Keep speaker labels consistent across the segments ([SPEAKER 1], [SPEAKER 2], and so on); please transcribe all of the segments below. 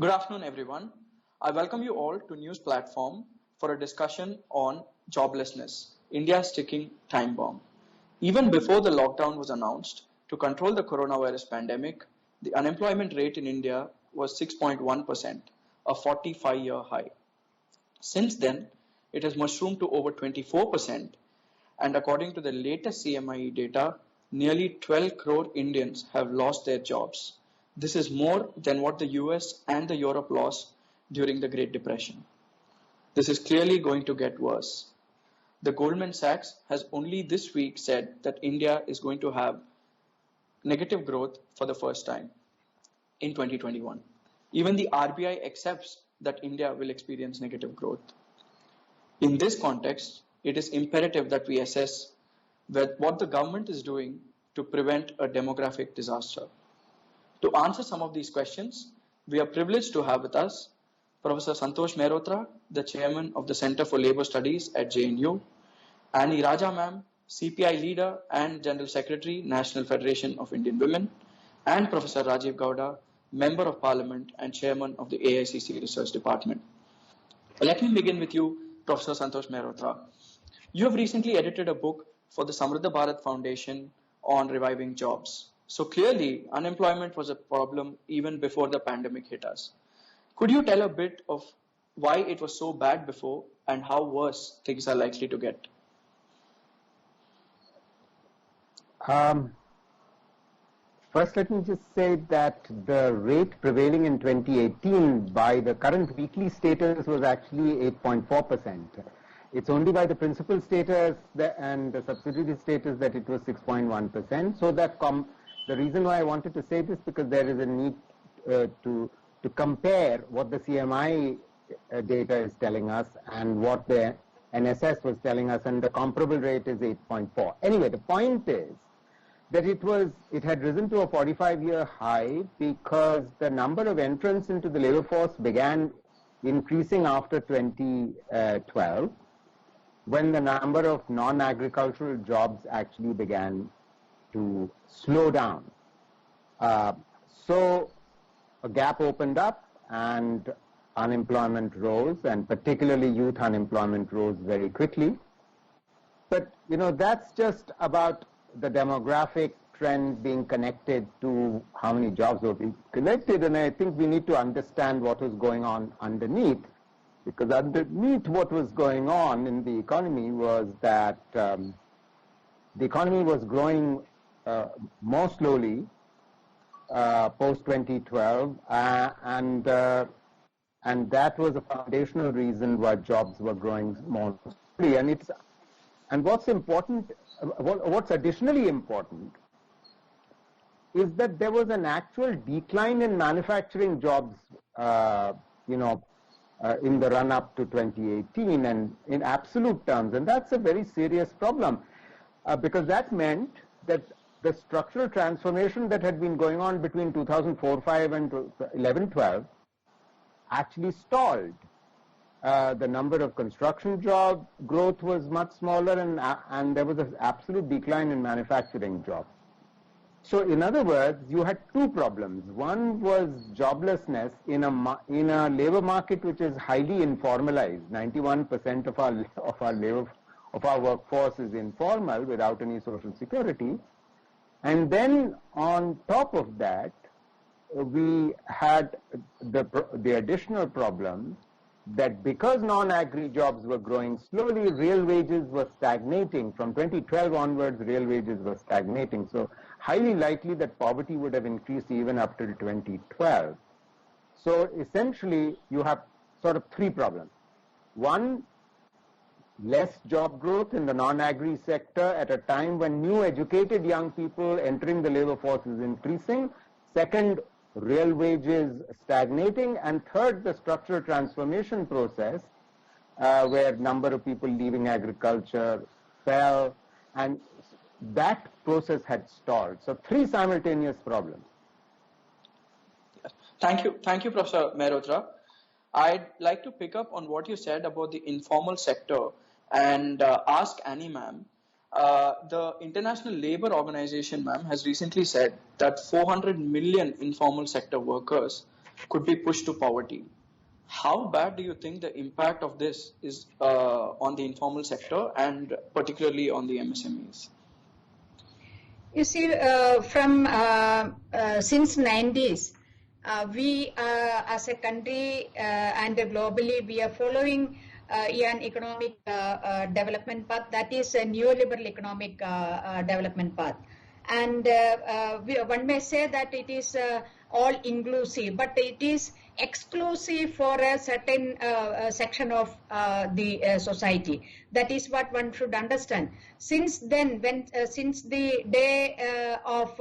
[SPEAKER 1] Good afternoon, everyone. I welcome you all to News Platform for a discussion on joblessness, India's ticking time bomb. Even before the lockdown was announced, to control the coronavirus pandemic, the unemployment rate in India was 6.1%, a 45-year high. Since then, it has mushroomed to over 24%, and according to the latest CMIE data, nearly 12 crore Indians have lost their jobs. This is more than what the US and the Europe lost during the Great Depression. This is clearly going to get worse. The Goldman Sachs has only this week said that India is going to have negative growth for the first time in 2021. Even the RBI accepts that India will experience negative growth. In this context, it is imperative that we assess what the government is doing to prevent a demographic disaster. To answer some of these questions, we are privileged to have with us Professor Santosh Mehrotra, the chairman of the Center for Labour Studies at JNU, Annie Raja ma'am, CPI leader and General Secretary, National Federation of Indian Women, and Professor Rajiv Gowda, Member of Parliament and Chairman of the AICC Research Department. Let me begin with you, Professor Santosh Mehrotra. You have recently edited a book for the Samriddha Bharat Foundation on reviving jobs. So clearly, unemployment was a problem even before the pandemic hit us. Could you tell a bit of why it was so bad before and how worse things are likely to get?
[SPEAKER 2] First, let me just say that the rate prevailing in 2018 by the current weekly status was actually 8.4%. It's only by the principal status and the subsidiary status that it was 6.1%. So that the reason why I wanted to say this, because there is a need to compare what the CMI data is telling us and what the NSS was telling us, and the comparable rate is 8.4. Anyway, the point is that it had risen to a 45-year high because the number of entrants into the labor force began increasing after 2012, when the number of non-agricultural jobs actually began to slow down. So a gap opened up and unemployment rose, and particularly youth unemployment rose very quickly. But, that's just about the demographic trend being connected to how many jobs will be collected, and I think we need to understand what was going on underneath, because underneath what was going on in the economy was that the economy was growing more slowly post-2012, and that was a foundational reason why jobs were growing more slowly. And what's important, what's additionally important, is that there was an actual decline in manufacturing jobs, in the run-up to 2018 and in absolute terms. And that's a very serious problem because that meant that the structural transformation that had been going on between 2004-05 and 11-12 actually stalled. The number of construction job growth was much smaller, and there was an absolute decline in manufacturing jobs. So in other words, you had two problems. One was joblessness in a labor market which is highly informalized. 91% of our workforce is informal without any social security. And then on top of that, we had the additional problem that because non-agri jobs were growing slowly, real wages were stagnating. From 2012 onwards, real wages were stagnating. So highly likely that poverty would have increased even up till 2012. So essentially, you have sort of three problems. One, less job growth in the non-agri sector at a time when new educated young people entering the labor force is increasing. Second, real wages stagnating. And third, the structural transformation process where number of people leaving agriculture fell, and that process had stalled. So three simultaneous problems.
[SPEAKER 1] Thank you, Professor Mehrotra. I'd like to pick up on what you said about the informal sector and ask Annie ma'am. The International Labour Organization, ma'am, has recently said that 400 million informal sector workers could be pushed to poverty. How bad do you think the impact of this is on the informal sector and particularly on the MSMEs?
[SPEAKER 3] You see, from since 90s, we as a country and globally, we are following an economic development path that is a neoliberal economic development path. And one may say that it is all inclusive, but it is exclusive for a certain section of the society. That is what one should understand. Since then, since the day of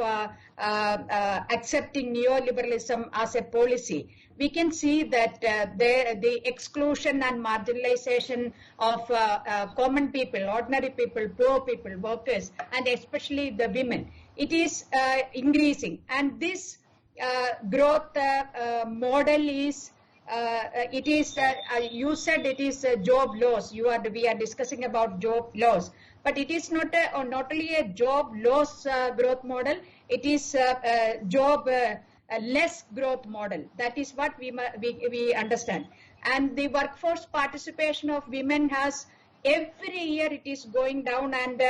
[SPEAKER 3] accepting neoliberalism as a policy, we can see that the exclusion and marginalization of common people, ordinary people, poor people, workers, and especially the women, it is increasing. And this growth model is it is you said it is job loss. We are discussing about job loss, but it is not only a job loss growth model. It is job less growth model. That is what we understand. And the workforce participation of women has every year it is going down, and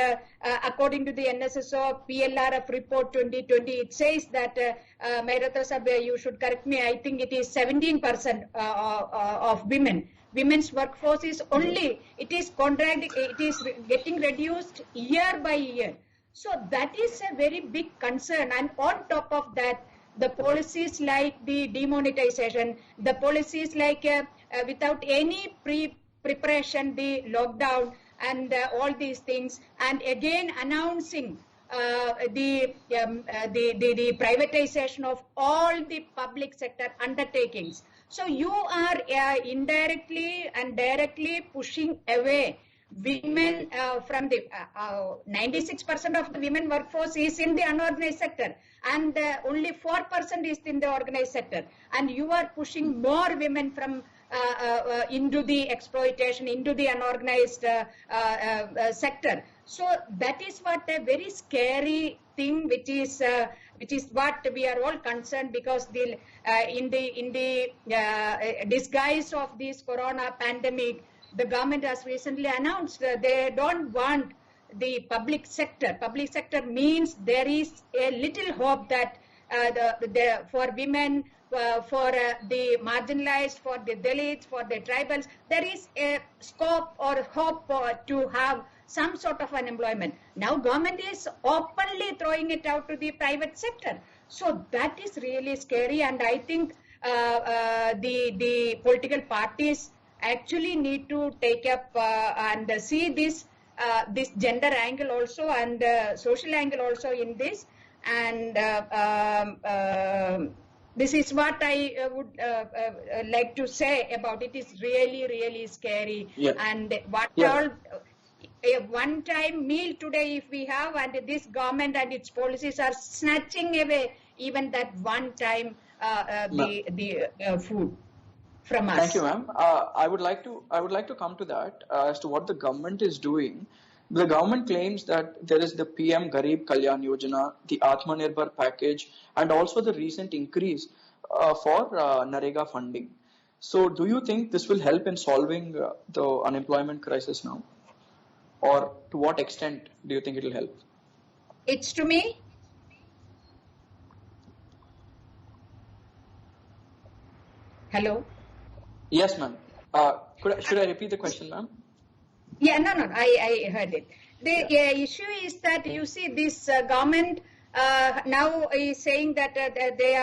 [SPEAKER 3] according to the NSSO PLRF report 2020, it says that Mayrata Sabha, you should correct me, I think it is 17% of women. Women's workforce is only, it is getting reduced year by year. So that is a very big concern. And on top of that, the policies like the demonetization, the policies like without any preparation, the lockdown and all these things, and again announcing the privatization of all the public sector undertakings. So you are indirectly and directly pushing away women from the 96% of the women workforce is in the unorganized sector, and only 4% is in the organized sector, and you are pushing more women from into the exploitation, into the unorganized sector. So that is what a very scary thing, which is what we are all concerned, because the in the disguise of this corona pandemic, the government has recently announced they don't want the public sector. Public sector means there is a little hope that for women, for the marginalized, for the Dalits, for the tribals, there is a scope or hope to have some sort of unemployment. Now government is openly throwing it out to the private sector. So that is really scary, and I think the political parties actually need to take up and see this gender angle also, and social angle also in this. And this is what I would like to say about it. Is really, really scary.
[SPEAKER 1] Yeah.
[SPEAKER 3] And what all a one-time meal today if we have, and this government and its policies are snatching away even that one-time the food from us.
[SPEAKER 1] Thank you, ma'am. I would like to come to that as to what the government is doing. The government claims that there is the PM Garib Kalyan Yojana, the Atmanirbhar package, and also the recent increase for Narega funding. So do you think this will help in solving the unemployment crisis now? Or to what extent do you think it will help?
[SPEAKER 3] It's to me. Hello?
[SPEAKER 1] Yes, ma'am. Should I repeat the question, ma'am?
[SPEAKER 3] Yeah, no, I heard it. The issue is that you see this government now is saying that they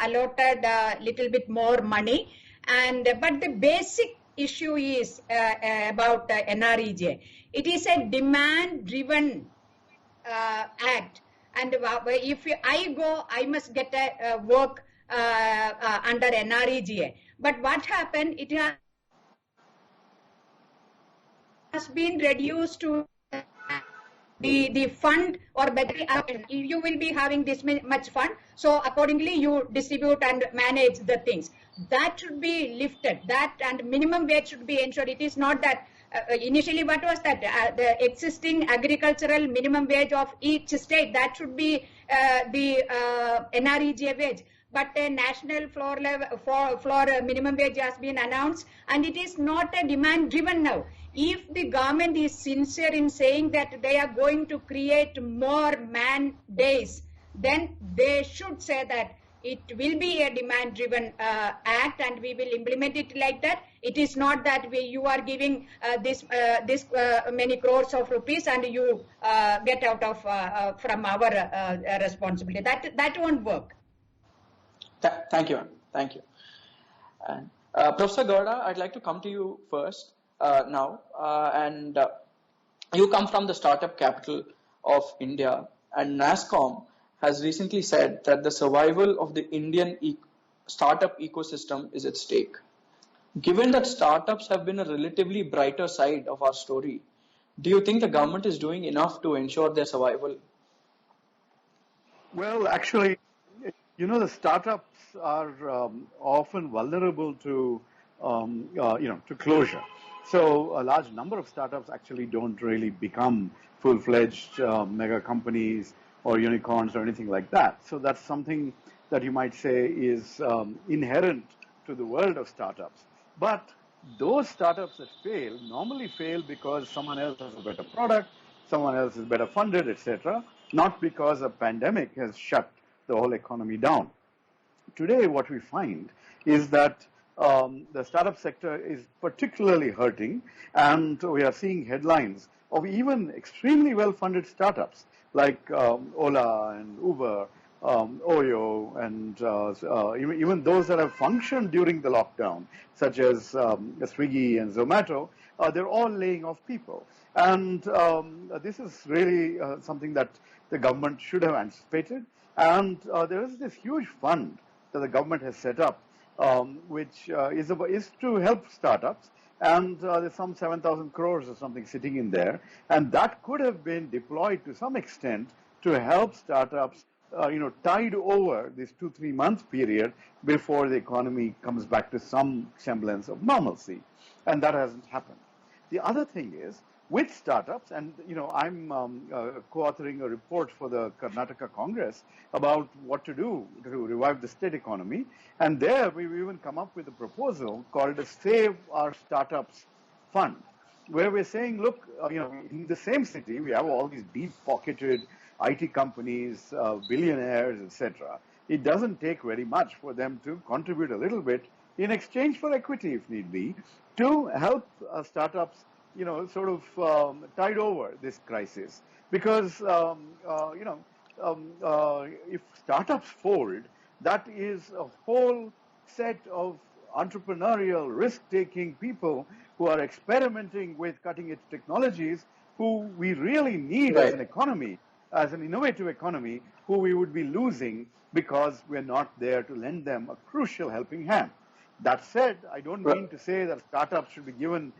[SPEAKER 3] allotted a little bit more money, but the basic issue is about NREGA. It is a demand-driven act, and if I go, I must get a work under NREGA. But what happened? It has been reduced to the fund, or better, you will be having this much fund, so accordingly you distribute and manage the things. That should be lifted. That and minimum wage should be ensured. It is not that initially what was that the existing agricultural minimum wage of each state, that should be the NREGA wage. but a national floor level floor minimum wage has been announced, and it is not a demand driven now. If the government is sincere in saying that they are going to create more man days, then they should say that it will be a demand driven act, and we will implement it like that. It is not that you are giving this many crores of rupees and you get out of from our responsibility. That won't work.
[SPEAKER 1] Thank you, ma'am. Thank you. And Professor Gowda, I'd like to come to you first now. You come from the startup capital of India, and NASSCOM has recently said that the survival of the Indian startup ecosystem is at stake. Given that startups have been a relatively brighter side of our story, do you think the government is doing enough to ensure their survival?
[SPEAKER 4] Well, actually, the startups are often vulnerable to, to closure. So a large number of startups actually don't really become full-fledged mega companies or unicorns or anything like that. So that's something that you might say is inherent to the world of startups. But those startups that fail normally fail because someone else has a better product, someone else is better funded, etc., not because a pandemic has shut the whole economy down. Today, what we find is that the startup sector is particularly hurting, and we are seeing headlines of even extremely well-funded startups like Ola and Uber, Oyo, and even those that have functioned during the lockdown, such as Swiggy and Zomato. They're all laying off people. And this is really something that the government should have anticipated. And there is this huge fund that the government has set up, which is to help startups. And there's some 7,000 crores or something sitting in there. And that could have been deployed to some extent to help startups, tide over this 2-3 month period before the economy comes back to some semblance of normalcy. And that hasn't happened. The other thing is, with startups, and I'm co-authoring a report for the Karnataka Congress about what to do to revive the state economy, and there we've even come up with a proposal called a Save Our Startups Fund, where we're saying, look, in the same city we have all these deep-pocketed IT companies, billionaires, etc. It doesn't take very much for them to contribute a little bit in exchange for equity, if need be, to help startups tide over this crisis. Because, if startups fold, that is a whole set of entrepreneurial, risk-taking people who are experimenting with cutting-edge technologies, who we really need as an economy, as an innovative economy, who we would be losing because we're not there to lend them a crucial helping hand. That said, I don't mean to say that startups should be given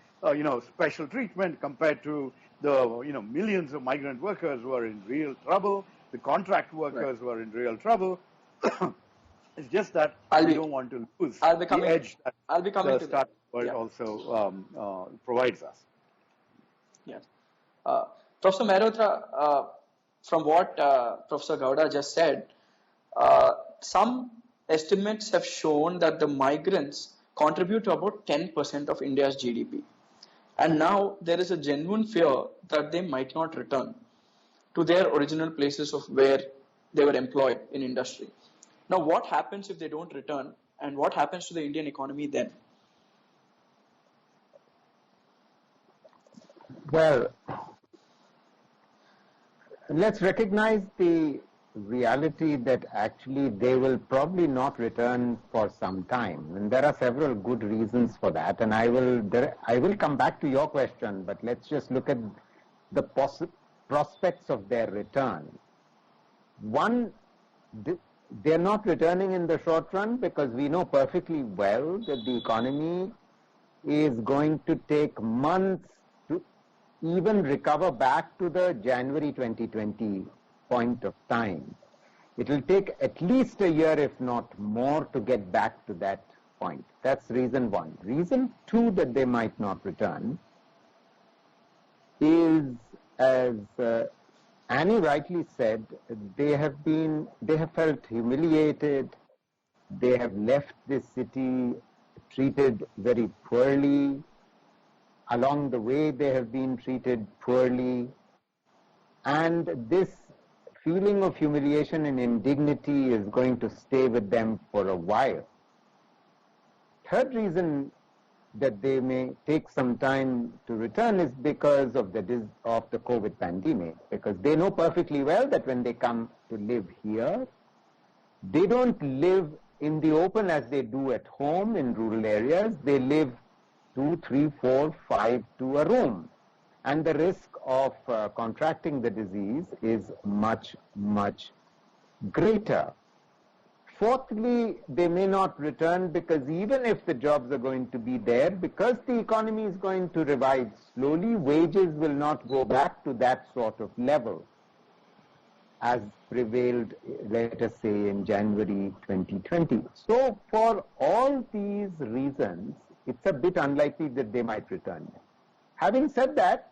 [SPEAKER 4] special treatment compared to the, millions of migrant workers who are in real trouble, the contract workers who are in real trouble. It's just that we don't want to lose the edge that the startup world also provides us.
[SPEAKER 1] Yes. Professor Mehrotra, from what Professor Gowda just said, some estimates have shown that the migrants contribute to about 10% of India's GDP. And now there is a genuine fear that they might not return to their original places of where they were employed in industry. Now, what happens if they don't return, and what happens to the Indian economy then?
[SPEAKER 2] Well, let's recognize the reality that actually they will probably not return for some time, and there are several good reasons for that, and I will come back to your question, but let's just look at the prospects of their return. One, they're not returning in the short run because we know perfectly well that the economy is going to take months to even recover back to the January 2020 point of time. It will take at least a year, if not more, to get back to that point. That's reason one. Reason two that they might not return is, as Annie rightly said, they have felt humiliated, They have left this city treated very poorly. Along the way, they have been treated poorly. And this feeling of humiliation and indignity is going to stay with them for a while. Third reason that they may take some time to return is because of the COVID pandemic, because they know perfectly well that when they come to live here, they don't live in the open as they do at home in rural areas. They live 2, 3, 4, 5 to a room. And the risk of contracting the disease is much, much greater. Fourthly, they may not return because even if the jobs are going to be there, because the economy is going to revive slowly, wages will not go back to that sort of level as prevailed, let us say, in January 2020. So for all these reasons, it's a bit unlikely that they might return. Having said that,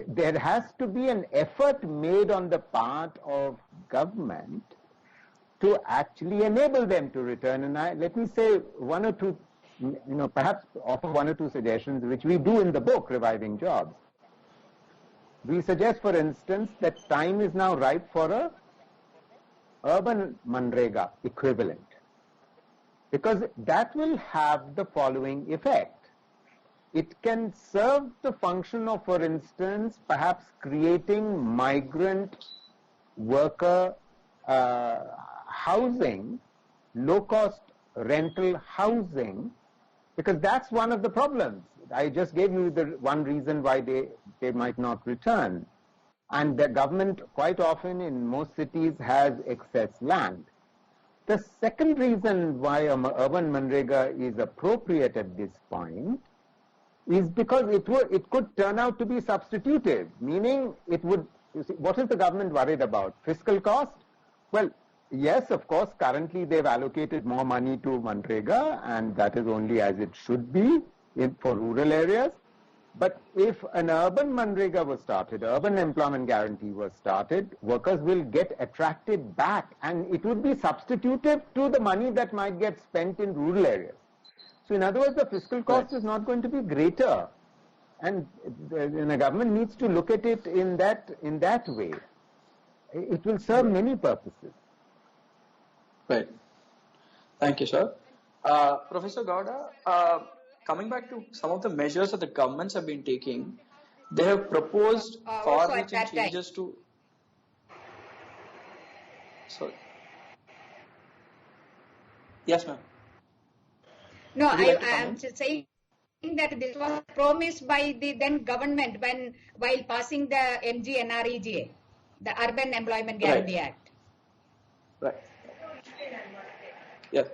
[SPEAKER 2] there has to be an effort made on the part of government to actually enable them to return. And let me say one or two, perhaps offer one or two suggestions, which we do in the book, Reviving Jobs. We suggest, for instance, that time is now ripe for a urban Manrega equivalent, because that will have the following effect. It can serve the function of, for instance, perhaps creating migrant worker housing, low-cost rental housing, because that's one of the problems. I just gave you the one reason why they might not return. And the government quite often in most cities has excess land. The second reason why urban Manrega is appropriate at this point is because it could turn out to be substitutive, meaning it would, what is the government worried about? Fiscal cost? Well, yes, of course, currently they've allocated more money to Manrega, and that is only as it should be for rural areas. But if an urban Manrega was started, urban employment guarantee was started, workers will get attracted back, and it would be substitutive to the money that might get spent in rural areas. So in other words, the fiscal cost is not going to be greater, and the government needs to look at it in that way. It will serve many purposes.
[SPEAKER 1] Right. Thank you, sir. Professor Gowda, coming back to some of the measures that the governments have been taking, they have proposed far-reaching changes to... Sorry. Yes, ma'am.
[SPEAKER 3] No, I am saying that this was promised by the then government while passing the MGNREGA, the Urban Employment Guarantee Act.
[SPEAKER 1] Right. Yeah.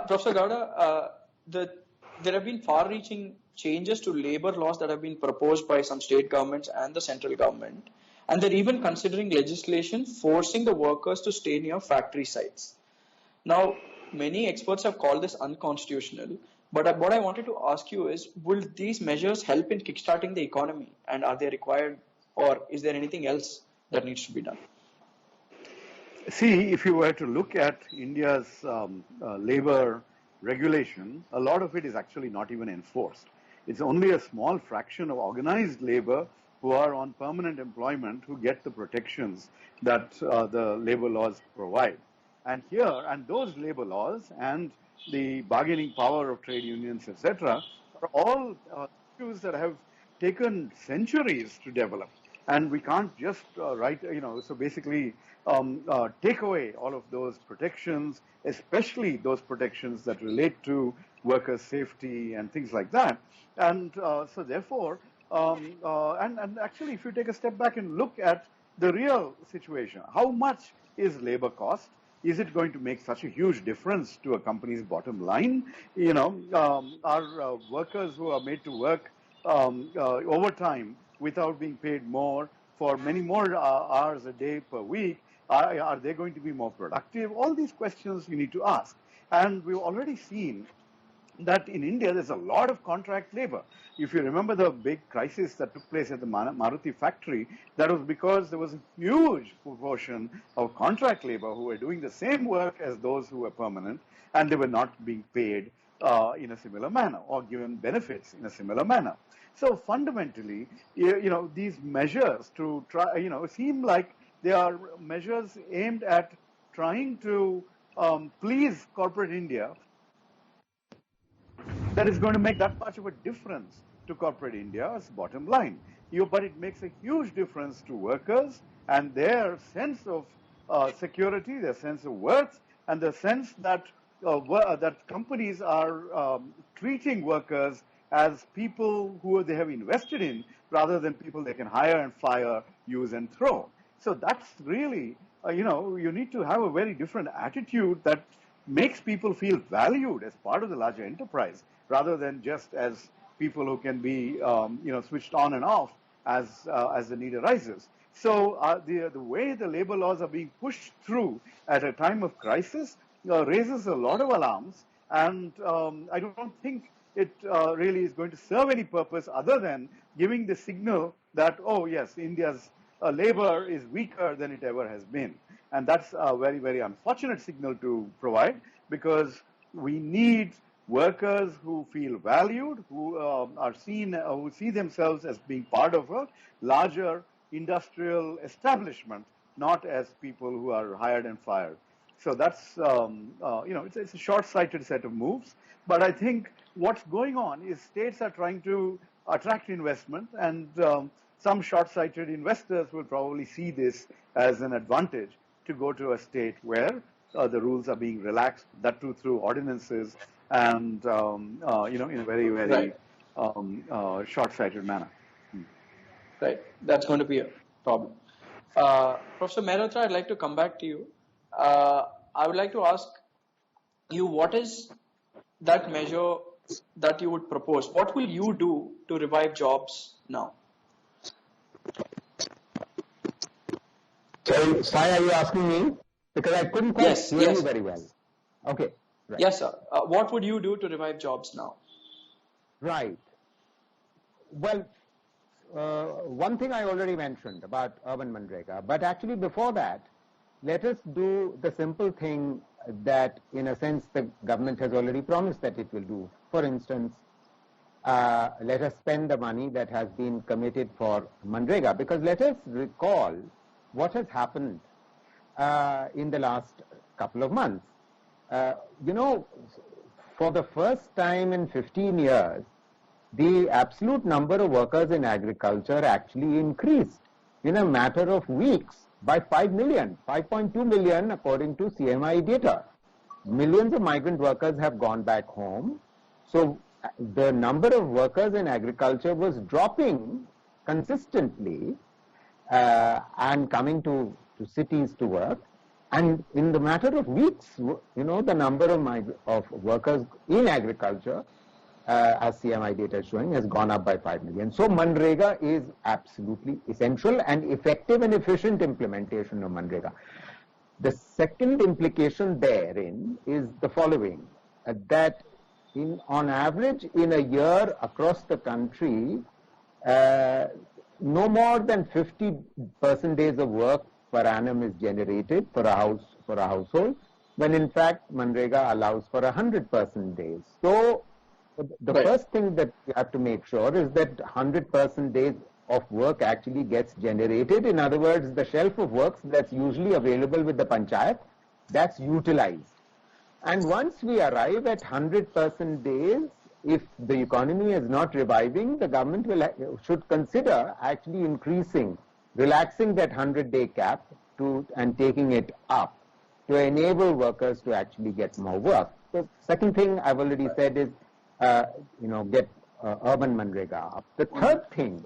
[SPEAKER 1] Professor Gowda, there have been far-reaching changes to labor laws that have been proposed by some state governments and the central government, and they're even considering legislation forcing the workers to stay near factory sites. Now, many experts have called this unconstitutional, but what I wanted to ask you is, will these measures help in kickstarting the economy, and are they required, or is there anything else that needs to be done?
[SPEAKER 4] See, if you were to look at India's labor regulation, a lot of it is actually not even enforced. It's only a small fraction of organized labor who are on permanent employment who get the protections that the labor laws provide. And those labor laws and the bargaining power of trade unions, etc., are all issues that have taken centuries to develop. And we can't just so basically take away all of those protections, especially those protections that relate to workers' safety and things like that. And so therefore, and actually, if you take a step back and look at the real situation, how much is labor cost? Is it going to make such a huge difference to a company's bottom line? Are workers who are made to work overtime without being paid more for many more hours a day per week, are they going to be more productive? All these questions you need to ask. And we've already seen that in India there's a lot of contract labor. If you remember the big crisis that took place at the Maruti factory, that was because there was a huge proportion of contract labor who were doing the same work as those who were permanent, and they were not being paid in a similar manner or given benefits in a similar manner. So fundamentally, these measures to try, seem like they are measures aimed at trying to please corporate India. That is going to make that much of a difference to corporate India's bottom line. But it makes a huge difference to workers and their sense of security, their sense of worth, and the sense that that companies are treating workers as people who they have invested in rather than people they can hire and fire, use and throw. So that's really, you need to have a very different attitude that makes people feel valued as part of the larger enterprise rather than just as people who can be, switched on and off as the need arises. So the way the labor laws are being pushed through at a time of crisis raises a lot of alarms, and I don't think it really is going to serve any purpose other than giving the signal that, oh yes, India's labor is weaker than it ever has been. And that's a very, very unfortunate signal to provide, because we need workers who feel valued, who are seen, who see themselves as being part of a larger industrial establishment, not as people who are hired and fired. So that's, it's a short-sighted set of moves. But I think what's going on is states are trying to attract investment, and some short-sighted investors will probably see this as an advantage to go to a state where the rules are being relaxed, that too through ordinances and, in a very, very short-sighted manner.
[SPEAKER 1] Right. That's going to be a problem. Professor Mehrotra, I'd like to come back to you. I would like to ask you, what is that measure that you would propose? What will you do to revive jobs now?
[SPEAKER 2] So, Sai, are you asking me? Because I couldn't quite hear you very well. Okay. Right.
[SPEAKER 1] Yes, sir. What would you do to revive jobs now?
[SPEAKER 2] Right. Well, one thing I already mentioned about urban Manrega, but actually before that, let us do the simple thing that, in a sense, the government has already promised that it will do. For instance, let us spend the money that has been committed for Manrega, because let us recall what has happened in the last couple of months. For the first time in 15 years, the absolute number of workers in agriculture actually increased in a matter of weeks by 5 million, 5.2 million according to CMI data. Millions of migrant workers have gone back home. So the number of workers in agriculture was dropping consistently and coming to cities to work. And in the matter of weeks, the number of workers in agriculture, as CMI data is showing, has gone up by 5 million. So Manrega is absolutely essential, and effective and efficient implementation of Manrega. The second implication therein is the following, that on average in a year across the country, no more than 50% days of work per annum is generated for a household, when in fact Manrega allows for 100% days. So the first thing that you have to make sure is that 100% days of work actually gets generated. In other words, the shelf of works that's usually available with the panchayat, that's utilized. And once we arrive at 100% days, if the economy is not reviving, the government should consider actually relaxing that 100-day cap and taking it up to enable workers to actually get more work. The second thing I've already said is, get urban Manrega up. The third thing,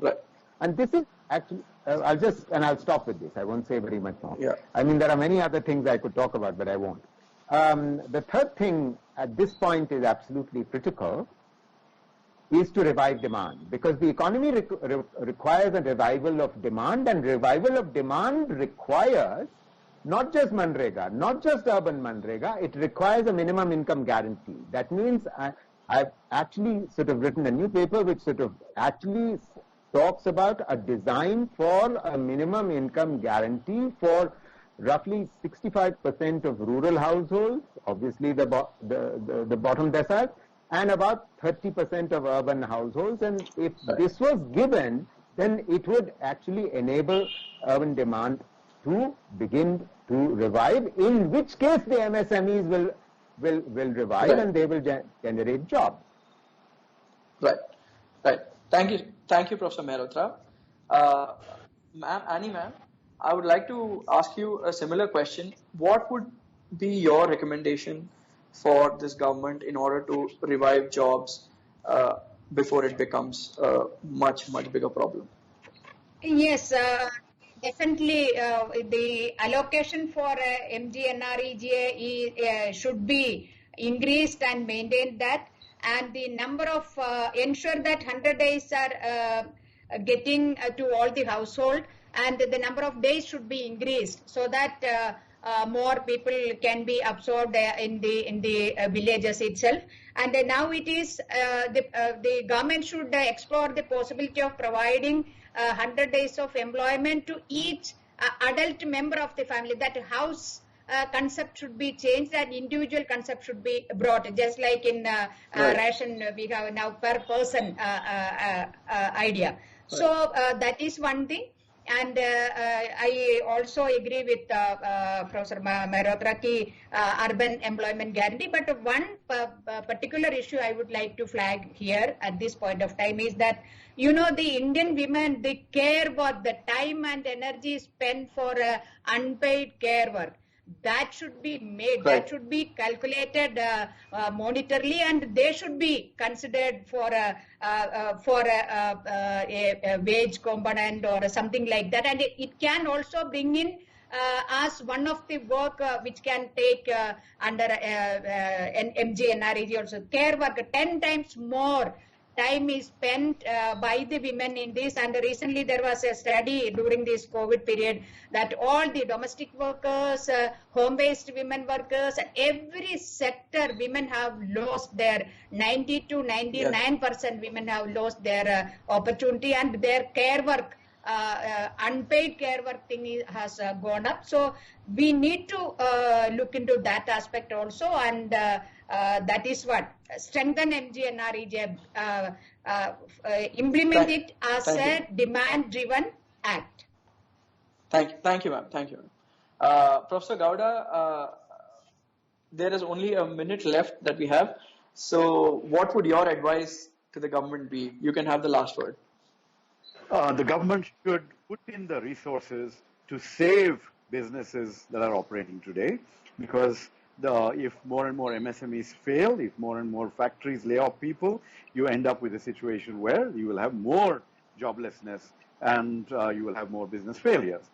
[SPEAKER 2] and this is actually, I'll stop with this. I won't say very much more.
[SPEAKER 1] Yeah.
[SPEAKER 2] I mean, there are many other things I could talk about, but I won't. The third thing at this point is absolutely critical, is to revive demand, because the economy requires a revival of demand, and revival of demand requires not just Manrega, not just urban Manrega, it requires a minimum income guarantee. That means I've actually sort of written a new paper which sort of actually talks about a design for a minimum income guarantee for roughly 65% of rural households, obviously the bottom decile, and about 30% of urban households. And if this was given, then it would actually enable urban demand to begin to revive, in which case the MSMEs will revive,
[SPEAKER 1] Right.
[SPEAKER 2] and they will generate jobs.
[SPEAKER 1] Right, right. Thank you, Professor Mehrotra. Annie, ma'am, I would like to ask you a similar question. What would be your recommendation for this government in order to revive jobs before it becomes a much bigger problem?
[SPEAKER 3] Yes, definitely. The allocation for MGNREGA should be increased and maintained that, and the number of ensure that 100 days are getting to all the household, and the number of days should be increased so that more people can be absorbed in the villages itself. And now it is the government should explore the possibility of providing 100 days of employment to each adult member of the family. That house concept should be changed, and individual concept should be brought, just like in
[SPEAKER 1] Right.
[SPEAKER 3] ration we have now per person idea. So that is one thing. And I also agree with Professor Mehrotra ki urban employment guarantee. But one particular issue I would like to flag here at this point of time is that, you know, the Indian women, they care about the time and energy spent for unpaid care work. That should be made,
[SPEAKER 1] Right.
[SPEAKER 3] that should be calculated monetarily, and they should be considered for a wage component or something like that. And it can also bring in as one of the work which can take under MGNREG also. Care work, 10 times more time is spent by the women in this. And recently there was a study during this COVID period that all the domestic workers, home-based women workers, every sector women have lost their 90 to 99% women have lost their opportunity, and their care work, unpaid care work thing has gone up. So we need to look into that aspect also, and that is what strengthen MGNREG, implement
[SPEAKER 1] Thank-
[SPEAKER 3] it as
[SPEAKER 1] thank
[SPEAKER 3] a demand-driven act.
[SPEAKER 1] Thank you, ma'am. Thank you. Professor Gowda, there is only a minute left that we have. So, what would your advice to the government be? You can have the last word.
[SPEAKER 4] The government should put in the resources to save businesses that are operating today, because if more and more MSMEs fail, if more and more factories lay off people, you end up with a situation where you will have more joblessness, and you will have more business failures.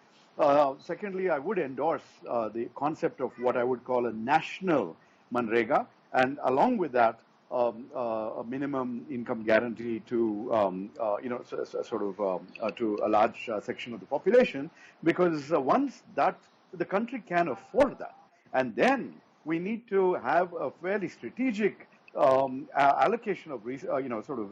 [SPEAKER 4] Secondly, I would endorse the concept of what I would call a national Manrega, and along with that, a minimum income guarantee to to a large section of the population, because once that the country can afford that, and then we need to have a fairly strategic allocation of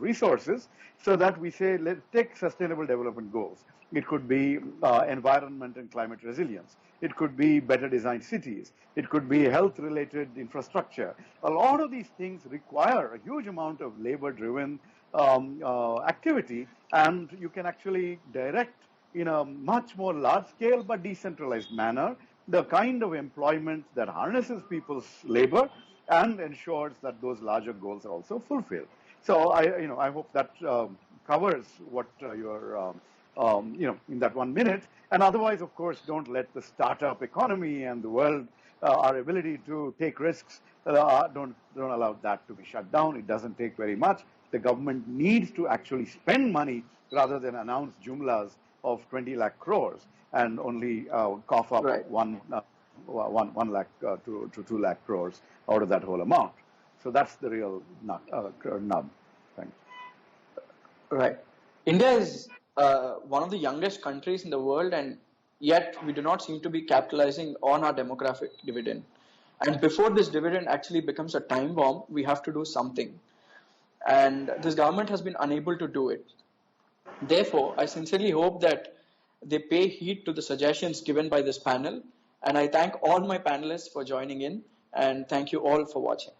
[SPEAKER 4] resources, so that we say, let's take sustainable development goals. It could be environment and climate resilience. It could be better designed cities. It could be health-related infrastructure. A lot of these things require a huge amount of labor-driven activity, and you can actually direct in a much more large-scale but decentralized manner the kind of employment that harnesses people's labor and ensures that those larger goals are also fulfilled. So I hope that covers what you're in that 1 minute. And otherwise, of course, don't let the startup economy and the world, our ability to take risks, don't allow that to be shut down. It doesn't take very much. The government needs to actually spend money rather than announce jumlas of 20 lakh crores and only cough up
[SPEAKER 1] Right.
[SPEAKER 4] 1 lakh to 2 lakh crores out of that whole amount. So that's the real nub. Thanks.
[SPEAKER 1] Right. India is one of the youngest countries in the world, and yet we do not seem to be capitalizing on our demographic dividend. And before this dividend actually becomes a time bomb, we have to do something. and this government has been unable to do it. Therefore, I sincerely hope that they pay heed to the suggestions given by this panel, and I thank all my panelists for joining in, and thank you all for watching.